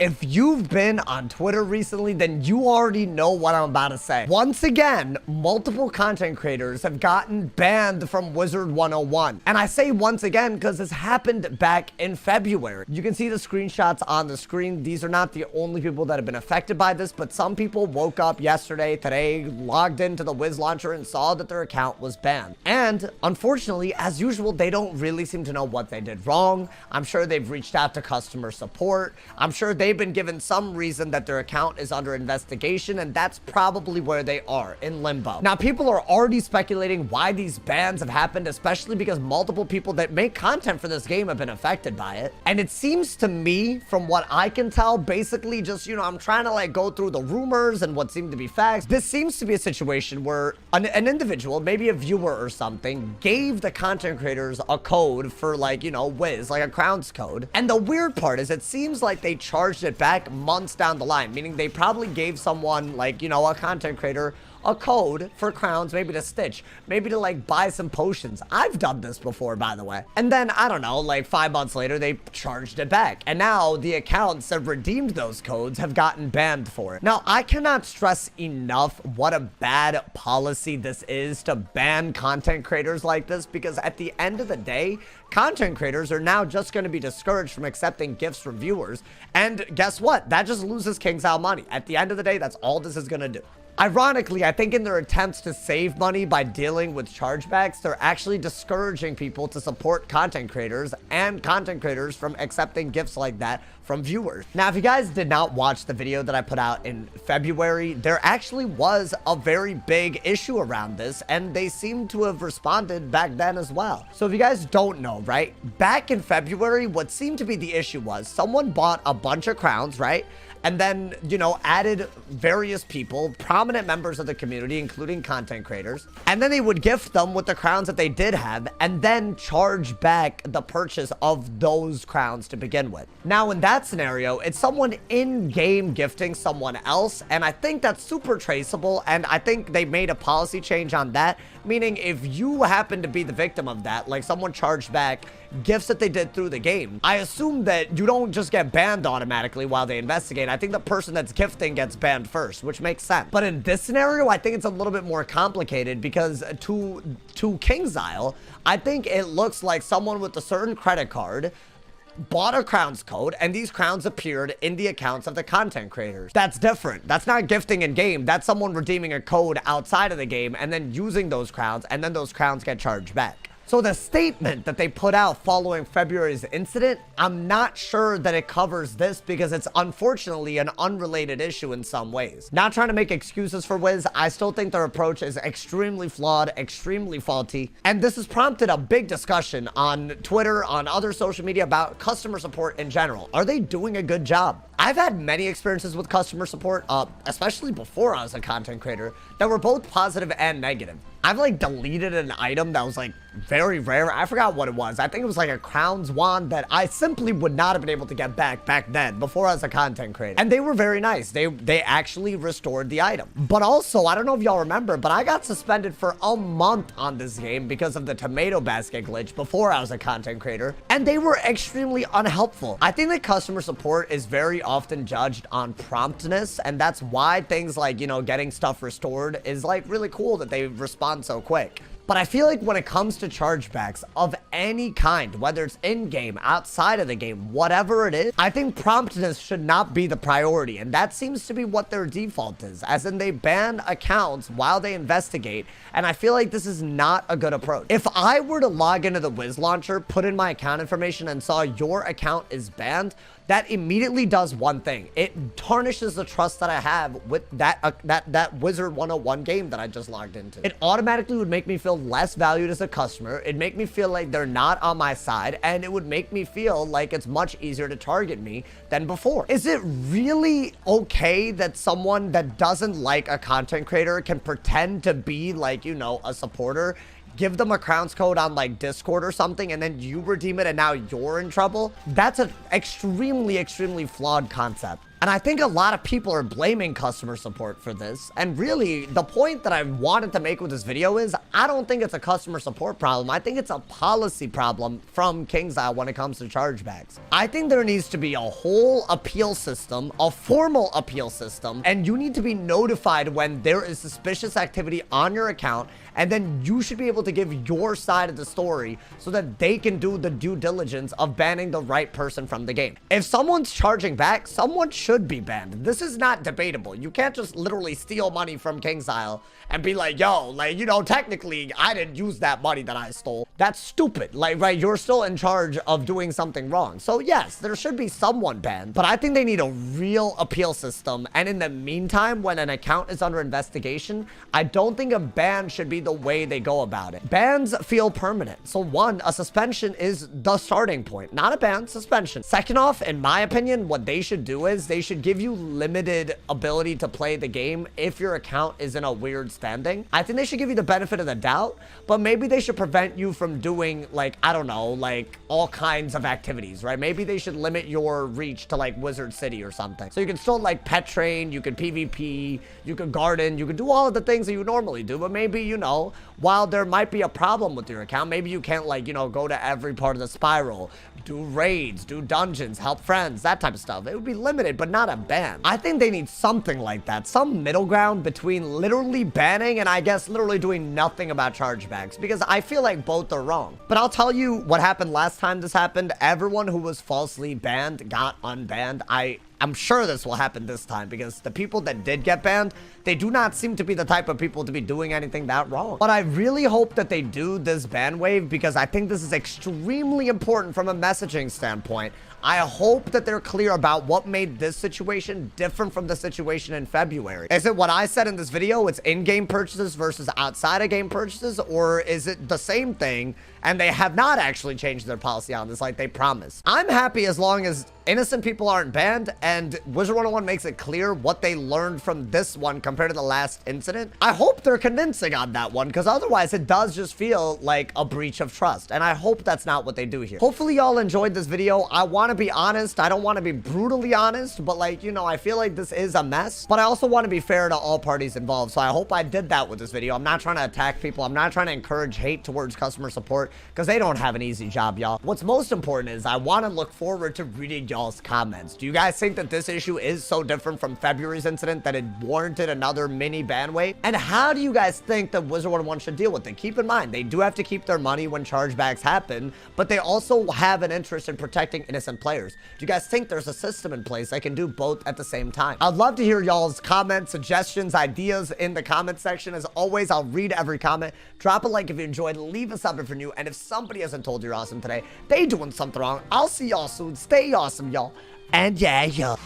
If you've been on Twitter recently, then you already know what I'm about to say. Once again, multiple content creators have gotten banned from Wizard101. And I say once again because this happened back in February. You can see the screenshots on the screen. These are not the only people that have been affected by this, but some people woke up yesterday, today, logged into the Wiz launcher and saw that their account was banned. And unfortunately, as usual, they don't really seem to know what they did wrong. I'm sure they've reached out to customer support. I'm sure they've been given some reason that their account is under investigation, and that's probably where they are, in limbo. Now, people are already speculating why these bans have happened, especially because multiple people that make content for this game have been affected by it. And it seems to me, from what I can tell, basically just, I'm trying to like go through the rumors and what seem to be facts. This seems to be a situation where an individual, maybe a viewer or something, gave the content creators a code for Wiz, like a crowns code. And the weird part is it seems like they charged it back months down the line, meaning they probably gave someone a content creator a code for crowns, maybe to stitch, maybe to buy some potions. I've done this before, by the way. And then, I don't know, 5 months later, they charged it back. And now the accounts that redeemed those codes have gotten banned for it. Now, I cannot stress enough what a bad policy this is to ban content creators like this, because at the end of the day, content creators are now just going to be discouraged from accepting gifts from viewers. And guess what? That just loses KingsOwl money. At the end of the day, that's all this is going to do. Ironically, I think in their attempts to save money by dealing with chargebacks, they're actually discouraging people to support content creators and content creators from accepting gifts like that from viewers. Now, if you guys did not watch the video that I put out in February, there actually was a very big issue around this, and they seem to have responded back then as well. So if you guys don't know, right, back in February, what seemed to be the issue was someone bought a bunch of crowns, right? And then, added various people, prominent members of the community, including content creators. And then they would gift them with the crowns that they did have, and then charge back the purchase of those crowns to begin with. Now, in that scenario, it's someone in-game gifting someone else, and I think that's super traceable, and I think they made a policy change on that, meaning if you happen to be the victim of that, like someone charged back gifts that they did through the game, I assume that you don't just get banned automatically while they investigate. I think the person that's gifting gets banned first, which makes sense. But in this scenario, I think it's a little bit more complicated because to KingsOwl, I think it looks like someone with a certain credit card bought a crowns code, and these crowns appeared in the accounts of the content creators. That's different. That's not gifting in game. That's someone redeeming a code outside of the game and then using those crowns, and then those crowns get charged back. So the statement that they put out following February's incident, I'm not sure that it covers this because it's unfortunately an unrelated issue in some ways. Not trying to make excuses for Wiz, I still think their approach is extremely flawed, extremely faulty, and this has prompted a big discussion on Twitter, on other social media about customer support in general. Are they doing a good job? I've had many experiences with customer support, especially before I was a content creator, that were both positive and negative. I've deleted an item that was very rare. I forgot what it was. I think it was a crowns wand that I simply would not have been able to get back then before I was a content creator. And they were very nice. They actually restored the item. But also, I don't know if y'all remember, but I got suspended for a month on this game because of the tomato basket glitch before I was a content creator. And they were extremely unhelpful. I think that customer support is very often judged on promptness, and that's why things like, getting stuff restored is really cool that they respond so quick. But I feel like when it comes to chargebacks of any kind, whether it's in-game, outside of the game, whatever it is, I think promptness should not be the priority. And that seems to be what their default is, as in they ban accounts while they investigate. And I feel like this is not a good approach. If I were to log into the Wiz launcher, put in my account information, and saw your account is banned, that immediately does one thing. It tarnishes the trust that I have with that Wizard101 game that I just logged into. It automatically would make me feel less valued as a customer. It'd make me feel like they're not on my side, and it would make me feel like it's much easier to target me than before. Is it really okay that someone that doesn't like a content creator can pretend to be a supporter, give them a crowns code on Discord or something, and then you redeem it and now you're in trouble? That's an extremely flawed concept. And I think a lot of people are blaming customer support for this. And really, the point that I wanted to make with this video is, I don't think it's a customer support problem. I think it's a policy problem from KingsIsle when it comes to chargebacks. I think there needs to be a whole appeal system, a formal appeal system, and you need to be notified when there is suspicious activity on your account, and then you should be able to give your side of the story so that they can do the due diligence of banning the right person from the game. If someone's charging back, someone should be banned. This is not debatable. You can't just literally steal money from KingsIsle and be like, yo, like, you know, technically I didn't use that money that I stole. That's stupid. Like, right, you're still in charge of doing something wrong. So yes, there should be someone banned, but I think they need a real appeal system. And in the meantime, when an account is under investigation, I don't think a ban should be the way they go about it. Bans feel permanent. So one, a suspension is the starting point, not a ban, suspension. Second off, in my opinion, what they should do is they should give you limited ability to play the game if your account is in a weird standing. I think they should give you the benefit of the doubt, but maybe they should prevent you from doing, like, I don't know, like all kinds of activities, right? Maybe they should limit your reach to like Wizard City or something. So you can still like pet train, you could PvP, you could garden, you could do all of the things that you normally do, but maybe, you know, while there might be a problem with your account, maybe you can't, like, you know, go to every part of the spiral, do raids, do dungeons, help friends, that type of stuff. It would be limited, but not a ban. I think they need something like that, some middle ground between literally banning and I guess literally doing nothing about chargebacks, because I feel like both are wrong. But I'll tell you what happened last time this happened. Everyone who was falsely banned got unbanned. I'm sure this will happen this time, because the people that did get banned, they do not seem to be the type of people to be doing anything that wrong. But I really hope that they do this ban wave, because I think this is extremely important from a messaging standpoint. I hope that they're clear about what made this situation different from the situation in February. Is it what I said in this video? It's in-game purchases versus outside of game purchases, or is it the same thing and they have not actually changed their policy on this like they promised? I'm happy as long as innocent people aren't banned and Wizard101 makes it clear what they learned from this one compared to the last incident. I hope they're convincing on that one, because otherwise it does just feel like a breach of trust, and I hope that's not what they do here. Hopefully y'all enjoyed this video. I want to be honest. I don't want to be brutally honest, but like, you know, I feel like this is a mess, but I also want to be fair to all parties involved. So I hope I did that with this video. I'm not trying to attack people. I'm not trying to encourage hate towards customer support, because they don't have an easy job, y'all. What's most important is I want to look forward to reading y'all's comments. Do you guys think that this issue is so different from February's incident that it warranted another mini ban wave? And how do you guys think that Wizard101 should deal with it? Keep in mind, they do have to keep their money when chargebacks happen, but they also have an interest in protecting innocent players. Do you guys think there's a system in place that can do both at the same time? I'd love to hear y'all's comments, suggestions, ideas in the comment section. As always, I'll read every comment. Drop a like if you enjoyed, leave a sub if you're new, and if somebody hasn't told you you're awesome today, they doing something wrong. I'll see y'all soon. Stay awesome, y'all. And yeah.